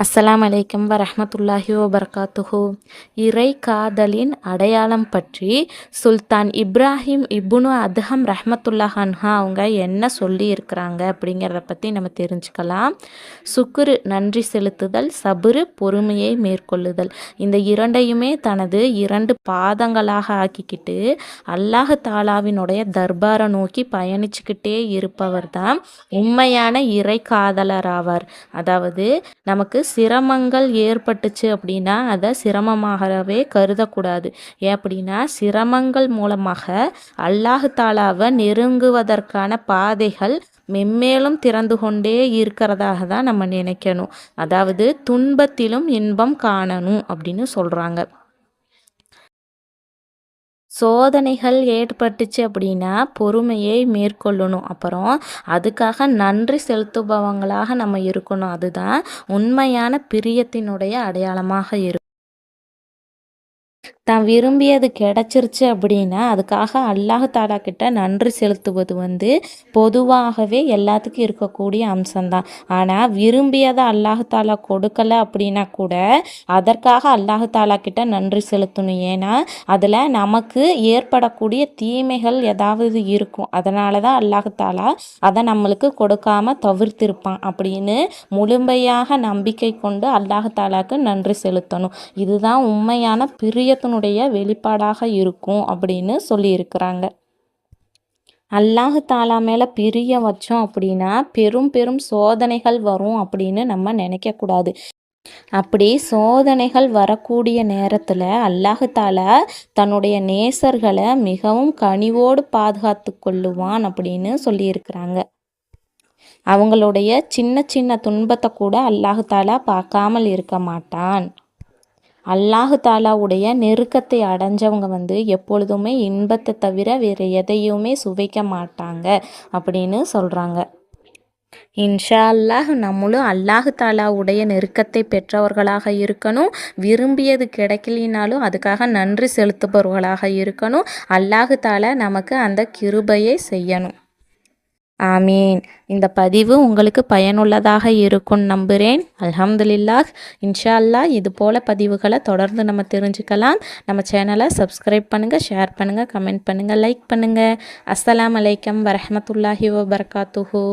அஸ்ஸலாமு அலைக்கும் வரஹ்மத்துல்லாஹி வபரகாத்துஹு. இறை காதலின் அடையாளம் பற்றி சுல்தான் இப்ராஹிம் இப்னு அத்ஹம் ரஹ்மத்துல்லாஹ் அன்ஹா அவங்க என்ன சொல்லி இருக்கிறாங்க அப்படிங்கிறத பற்றி நம்ம தெரிஞ்சுக்கலாம். சுக்குரு நன்றி செலுத்துதல், சபுரு பொறுமையை மேற்கொள்ளுதல், இந்த இரண்டையுமே தனது இரண்டு பாதங்களாக ஆக்கிக்கிட்டு அல்லாஹ் தாலாவினுடைய தர்பாரை நோக்கி பயணிச்சுக்கிட்டே இருப்பவர் தான் உண்மையான இறை காதலர் ஆவார். அதாவது நமக்கு சிரமங்கள் ஏற்பட்டுச்சு அப்படின்னா அதை சிரமமாகவே கருதக்கூடாது. ஏன் அப்படின்னா சிரமங்கள் மூலமாக அல்லாஹ் தாலாவை நெருங்குவதற்கான பாதைகள் மென்மேலும் திறந்து கொண்டே இருக்கிறதாக தான் நம்ம நினைக்கணும். அதாவது துன்பத்திலும் இன்பம் காணணும் அப்படின்னு சொல்கிறாங்க. சோதனைகள் ஏற்பட்டுச்சு அப்படின்னா பொறுமையை மேற்கொள்ளணும். அப்புறம் அதுக்காக நன்றி செலுத்துபவங்களாக நம்ம இருக்கணும். அதுதான் உண்மையான பிரியத்தினுடைய அடையாளமாக இருக்கும். தான் விரும்பியது கிடைச்சிருச்சு அப்படின்னா அதுக்காக அல்லாஹ் தாலா கிட்ட நன்றி செலுத்துவது பொதுவாகவே எல்லாத்துக்கும் இருக்கக்கூடிய அம்சம்தான். ஆனால் விரும்பியதை அல்லாஹ் தாலா கொடுக்கல அப்படின்னா கூட அதற்காக அல்லாஹ் தாலா கிட்ட நன்றி செலுத்தணும். ஏன்னா அதில் நமக்கு ஏற்படக்கூடிய தீமைகள் ஏதாவது இருக்கும். அதனால தான் அல்லாஹ் தாலா அதை நம்மளுக்கு கொடுக்காம தவிர்த்திருப்பான் அப்படின்னு முழுமையாக நம்பிக்கை கொண்டு அல்லாஹ் தாலாக்கு நன்றி செலுத்தணும். இதுதான் உண்மையான பிரியத்தினுடைய வெளிப்பாடாக இருக்கும் அப்படின்னு சொல்லியிருக்கிறாங்க. அல்லாஹ் தாலா மேலே பிரியம் வச்சோம் அப்படின்னா பெரும் பெரும் சோதனைகள் வரும் அப்படின்னு நம்ம நினைக்கக்கூடாது. அப்படி சோதனைகள் வரக்கூடிய நேரத்தில் அல்லாஹ் தாலா தன்னுடைய நேசர்களை மிகவும் கனிவோடு பாதுகாத்து கொள்ளுவான் அப்படின்னு சொல்லியிருக்கிறாங்க. அவங்களுடைய சின்ன சின்ன துன்பத்தை கூட அல்லாஹ் தாலா பார்க்காமல் இருக்க மாட்டான். அல்லாஹு தாலாவுடைய நெருக்கத்தை அடைஞ்சவங்க எப்பொழுதுமே இன்பத்தை தவிர வேறு எதையுமே சுவைக்க மாட்டாங்க அப்படின்னு சொல்கிறாங்க. இன்ஷா அல்லாஹ் நம்மளும் அல்லாஹு தாலாவுடைய நெருக்கத்தை பெற்றவர்களாக இருக்கணும். விரும்பியது கிடைக்கலினாலும் அதுக்காக நன்றி செலுத்துபவர்களாக இருக்கணும். அல்லாஹு தாலா நமக்கு அந்த கிருபையை செய்யணும். ஆமீன். இந்த பதிவு உங்களுக்கு பயனுள்ளதாக இருக்கும்னு நம்புகிறேன். அல்ஹம்துலில்லாஹ். இன்ஷா அல்லாஹ் இது போல் பதிவுகளை தொடர்ந்து நம்ம தெரிஞ்சுக்கலாம். நம்ம சேனலை சப்ஸ்கிரைப் பண்ணுங்கள், ஷேர் பண்ணுங்கள், கமெண்ட் பண்ணுங்கள், லைக் பண்ணுங்கள். அஸ்ஸலாமு அலைக்கும் வரஹ்மத்துல்லாஹி வபரகாத்துஹு.